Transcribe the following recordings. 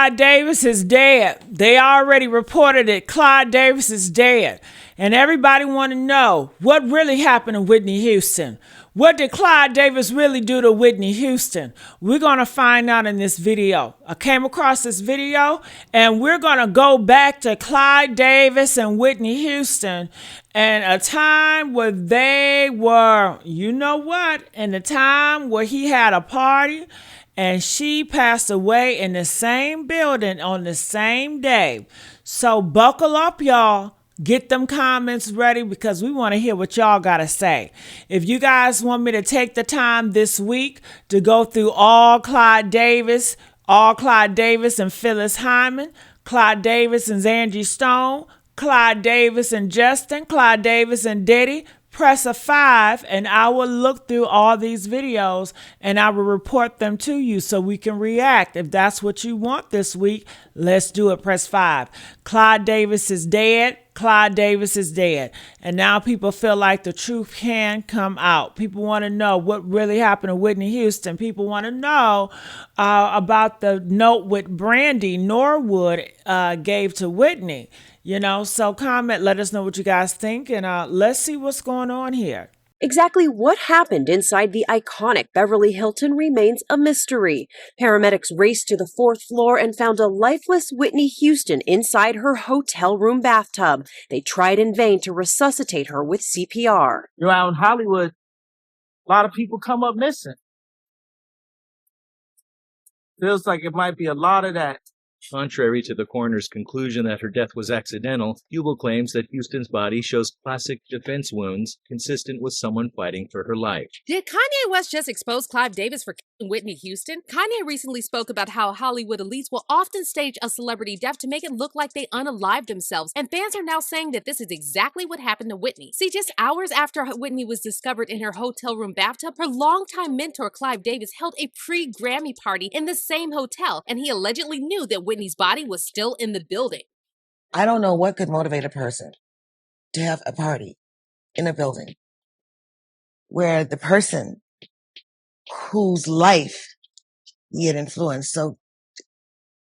Clive Davis is dead. They already reported it. Clive Davis is dead. And everybody want to know what really happened to Whitney Houston. What did Clive Davis really do to Whitney Houston? We're going to find out in this video. I came across this video and we're going to go back to Clive Davis and Whitney Houston and a time where they were, you know what, in the time where he had a party and she passed away in the same building on the same day. So buckle up, y'all. Get them comments ready because we want to hear what y'all got to say. If you guys want me to take the time this week to go through all Clive Davis and Phyllis Hyman, Clive Davis and Angie Stone, Clive Davis and Justin, Clive Davis and Diddy, press a 5 and I will look through all these videos and I will report them to you so we can react. If that's what you want this week, let's do it. Press 5. Clive Davis is dead. Clive Davis is dead. And now people feel like the truth can come out. People want to know what really happened to Whitney Houston. People want to know about the note with Brandy Norwood gave to Whitney. You know, so comment, let us know what you guys think, and let's see what's going on here. Exactly what happened inside the iconic Beverly Hilton remains a mystery. Paramedics raced to the 4th floor and found a lifeless Whitney Houston inside her hotel room bathtub. They tried in vain to resuscitate her with CPR. You know, out in Hollywood, a lot of people come up missing. Feels like it might be a lot of that. Contrary to the coroner's conclusion that her death was accidental, Hubel claims that Houston's body shows classic defense wounds consistent with someone fighting for her life. Did Kanye West just expose Clive Davis for killing Whitney Houston? Kanye recently spoke about how Hollywood elites will often stage a celebrity death to make it look like they unalived themselves, and fans are now saying that this is exactly what happened to Whitney. See, just hours after Whitney was discovered in her hotel room bathtub, her longtime mentor Clive Davis held a pre-Grammy party in the same hotel, and he allegedly knew that Whitney's body was still in the building. I don't know what could motivate a person to have a party in a building where the person whose life he had influenced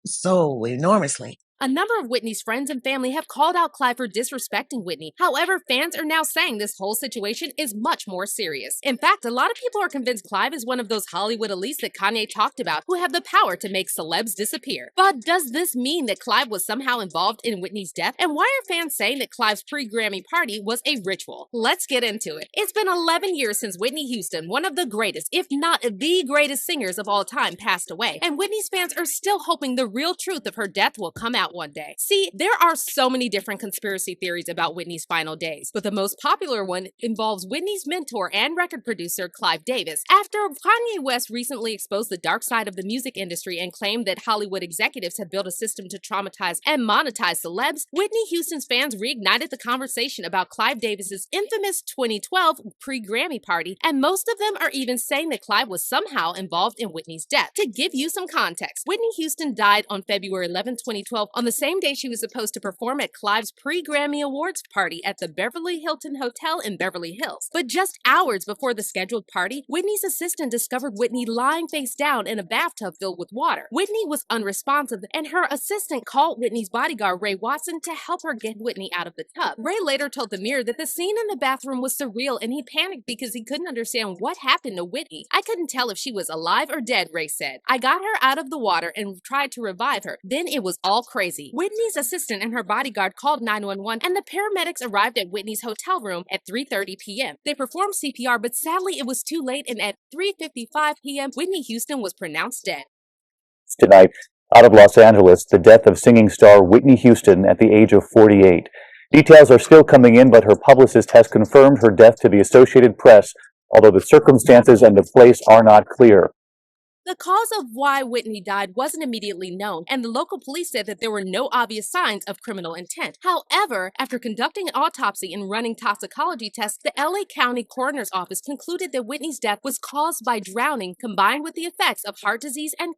so enormously. A number of Whitney's friends and family have called out Clive for disrespecting Whitney. However, fans are now saying this whole situation is much more serious. In fact, a lot of people are convinced Clive is one of those Hollywood elites that Kanye talked about who have the power to make celebs disappear. But does this mean that Clive was somehow involved in Whitney's death? And why are fans saying that Clive's pre-Grammy party was a ritual? Let's get into it. It's been 11 years since Whitney Houston, one of the greatest, if not the greatest singers of all time, passed away. And Whitney's fans are still hoping the real truth of her death will come out one day. See, there are so many different conspiracy theories about Whitney's final days, but the most popular one involves Whitney's mentor and record producer, Clive Davis. After Kanye West recently exposed the dark side of the music industry and claimed that Hollywood executives had built a system to traumatize and monetize celebs, Whitney Houston's fans reignited the conversation about Clive Davis's infamous 2012 pre-Grammy party, and most of them are even saying that Clive was somehow involved in Whitney's death. To give you some context, Whitney Houston died on February 11, 2012, on the same day she was supposed to perform at Clive's pre-Grammy Awards party at the Beverly Hilton Hotel in Beverly Hills. But just hours before the scheduled party, Whitney's assistant discovered Whitney lying face down in a bathtub filled with water. Whitney was unresponsive, and her assistant called Whitney's bodyguard, Ray Watson, to help her get Whitney out of the tub. Ray later told the Mirror that the scene in the bathroom was surreal, and he panicked because he couldn't understand what happened to Whitney. "I couldn't tell if she was alive or dead," Ray said. "I got her out of the water and tried to revive her. Then it was all crazy." Whitney's assistant and her bodyguard called 911, and the paramedics arrived at Whitney's hotel room at 3:30 p.m. They performed CPR, but sadly it was too late, and at 3:55 p.m., Whitney Houston was pronounced dead. Tonight, out of Los Angeles, the death of singing star Whitney Houston at the age of 48. Details are still coming in, but her publicist has confirmed her death to the Associated Press, although the circumstances and the place are not clear. The cause of why Whitney died wasn't immediately known, and the local police said that there were no obvious signs of criminal intent. However, after conducting an autopsy and running toxicology tests, the LA County Coroner's Office concluded that Whitney's death was caused by drowning combined with the effects of heart disease and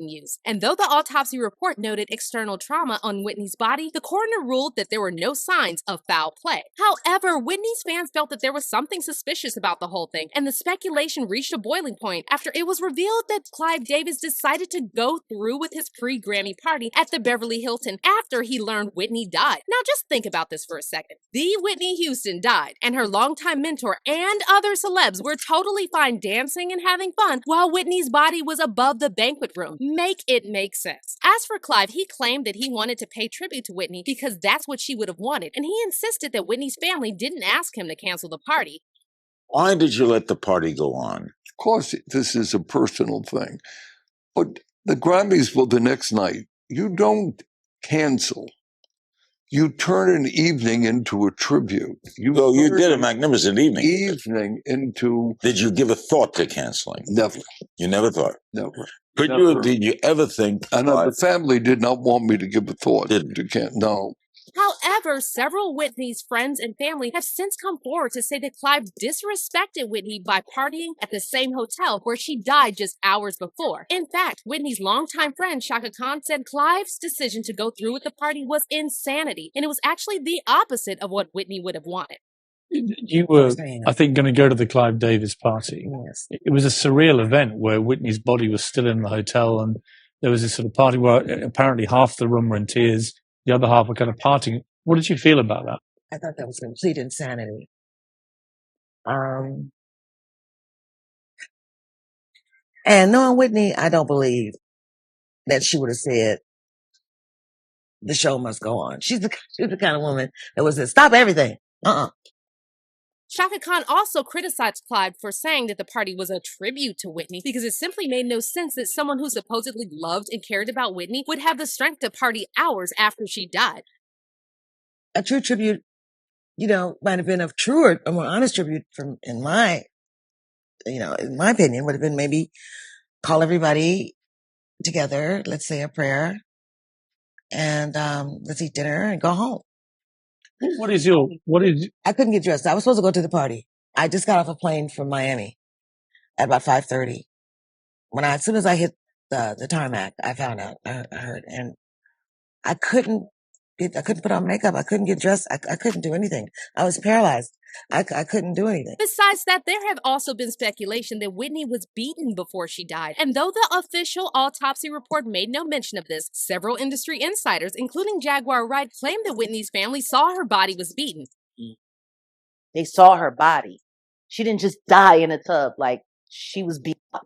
use. And though the autopsy report noted external trauma on Whitney's body, the coroner ruled that there were no signs of foul play. However, Whitney's fans felt that there was something suspicious about the whole thing, and the speculation reached a boiling point after it was revealed that Clive Davis decided to go through with his pre-Grammy party at the Beverly Hilton after he learned Whitney died. Now just think about this for a second. The Whitney Houston died, and her longtime mentor and other celebs were totally fine dancing and having fun while Whitney's body was above the banquet room. Make it make sense. As for Clive, he claimed that he wanted to pay tribute to Whitney because that's what she would have wanted, and he insisted that Whitney's family didn't ask him to cancel the party. Why did you let the party go on? Of course, this is a personal thing. But the Grammys were the next night. You don't cancel. You turn an evening into a tribute. You did a magnificent evening. Into... Did you give a thought to canceling? Never. You never thought? Never. Did you ever think... And the family did not want me to give a thought to cancel. No. However, several Whitney's friends and family have since come forward to say that Clive disrespected Whitney by partying at the same hotel where she died just hours before. In fact, Whitney's longtime friend Chaka Khan said Clive's decision to go through with the party was insanity, and it was actually the opposite of what Whitney would have wanted. You were, I think, going to go to the Clive Davis party. Yes. It was a surreal event where Whitney's body was still in the hotel, and there was this sort of party where apparently half the room were in tears. The other half were kind of partying. What did you feel about that? I thought that was complete insanity. And knowing Whitney, I don't believe that she would have said, the show must go on. She's the kind of woman that would say, stop everything. Chaka Khan also criticized Clive for saying that the party was a tribute to Whitney because it simply made no sense that someone who supposedly loved and cared about Whitney would have the strength to party hours after she died. A true tribute, might have been a truer, a more honest tribute in my opinion, would have been maybe call everybody together, let's say a prayer, and let's eat dinner and go home. I couldn't get dressed. I was supposed to go to the party. I just got off a plane from Miami at about 5:30. As soon as I hit the tarmac, I found out, I heard, and I couldn't put on makeup. I couldn't get dressed. I couldn't do anything. I was paralyzed. I couldn't do anything. Besides that, there have also been speculation that Whitney was beaten before she died. And though the official autopsy report made no mention of this, several industry insiders, including Jaguar Wright, claimed that Whitney's family saw her body was beaten. They saw her body. She didn't just die in a tub, like she was beaten up.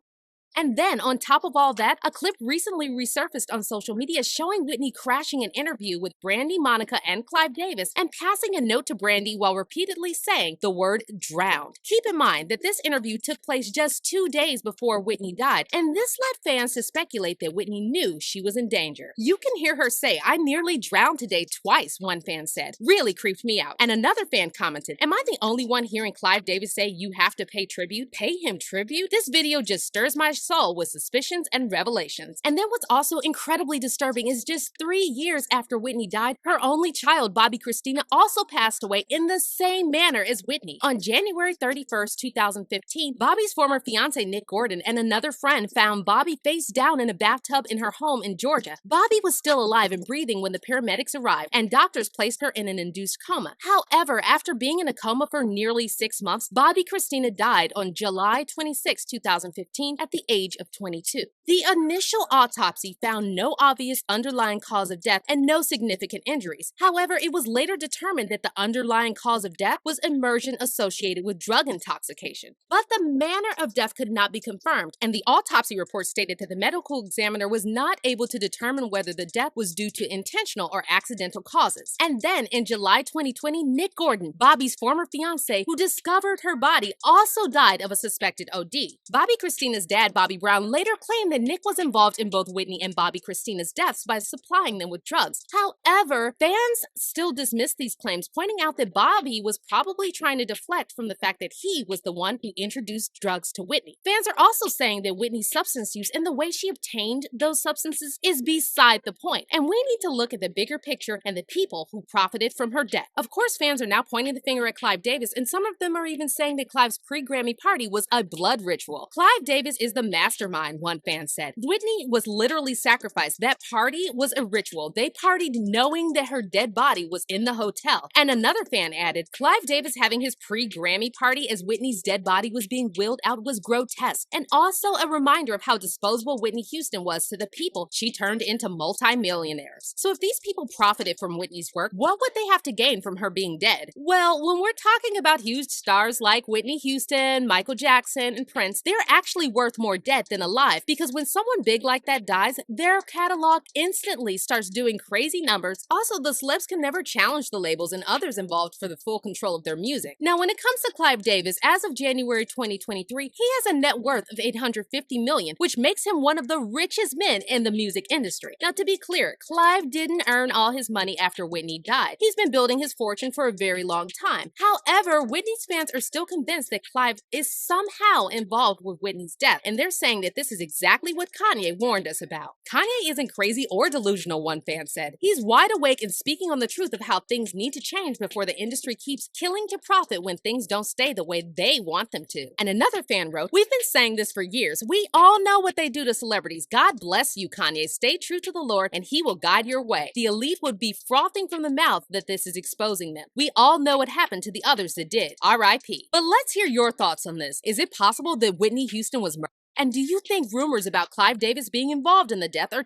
And then, on top of all that, a clip recently resurfaced on social media showing Whitney crashing an interview with Brandy, Monica, and Clive Davis and passing a note to Brandy while repeatedly saying the word drowned. Keep in mind that this interview took place just 2 days before Whitney died, and this led fans to speculate that Whitney knew she was in danger. You can hear her say, "I nearly drowned today twice," one fan said. "Really creeped me out." And another fan commented, "Am I the only one hearing Clive Davis say you have to pay tribute? Pay him tribute? This video just stirs my soul with suspicions and revelations." And then what's also incredibly disturbing is just 3 years after Whitney died, her only child, Bobbi Kristina, also passed away in the same manner as Whitney. On January 31st, 2015, Bobbi's former fiance, Nick Gordon, and another friend found Bobbi face down in a bathtub in her home in Georgia. Bobbi was still alive and breathing when the paramedics arrived, and doctors placed her in an induced coma. However, after being in a coma for nearly 6 months, Bobbi Kristina died on July 26, 2015, at the age of 22. The initial autopsy found no obvious underlying cause of death and no significant injuries. However, it was later determined that the underlying cause of death was immersion associated with drug intoxication. But the manner of death could not be confirmed, and the autopsy report stated that the medical examiner was not able to determine whether the death was due to intentional or accidental causes. And then, in July 2020, Nick Gordon, Bobbi's former fiance, who discovered her body, also died of a suspected OD. Bobbi Kristina's dad, Bobby Brown, later claimed that Nick was involved in both Whitney and Bobbi Kristina's deaths by supplying them with drugs. However, fans still dismissed these claims, pointing out that Bobby was probably trying to deflect from the fact that he was the one who introduced drugs to Whitney. Fans are also saying that Whitney's substance use and the way she obtained those substances is beside the point, and we need to look at the bigger picture and the people who profited from her death. Of course, fans are now pointing the finger at Clive Davis, and some of them are even saying that Clive's pre-Grammy party was a blood ritual. Clive Davis is the mastermind, one fan said. Whitney was literally sacrificed. That party was a ritual. They partied knowing that her dead body was in the hotel. And another fan added, Clive Davis having his pre-Grammy party as Whitney's dead body was being wheeled out was grotesque, and also a reminder of how disposable Whitney Houston was to the people she turned into multi-millionaires. So if these people profited from Whitney's work, what would they have to gain from her being dead? Well, when we're talking about huge stars like Whitney Houston, Michael Jackson, and Prince, they're actually worth more dead than alive, because when someone big like that dies, their catalog instantly starts doing crazy numbers. Also, the celebs can never challenge the labels and others involved for the full control of their music. Now, when it comes to Clive Davis, as of January 2023, he has a net worth of $850 million, which makes him one of the richest men in the music industry. Now, to be clear, Clive didn't earn all his money after Whitney died. He's been building his fortune for a very long time. However, Whitney's fans are still convinced that Clive is somehow involved with Whitney's death, and they're saying that this is exactly what Kanye warned us about. Kanye isn't crazy or delusional, one fan said. He's wide awake and speaking on the truth of how things need to change before the industry keeps killing to profit when things don't stay the way they want them to. And another fan wrote, we've been saying this for years. We all know what they do to celebrities. God bless you, Kanye. Stay true to the Lord and he will guide your way. The elite would be frothing from the mouth that this is exposing them. We all know what happened to the others that did. R.I.P. But let's hear your thoughts on this. Is it possible that Whitney Houston was murdered? And do you think rumors about Clive Davis being involved in the death are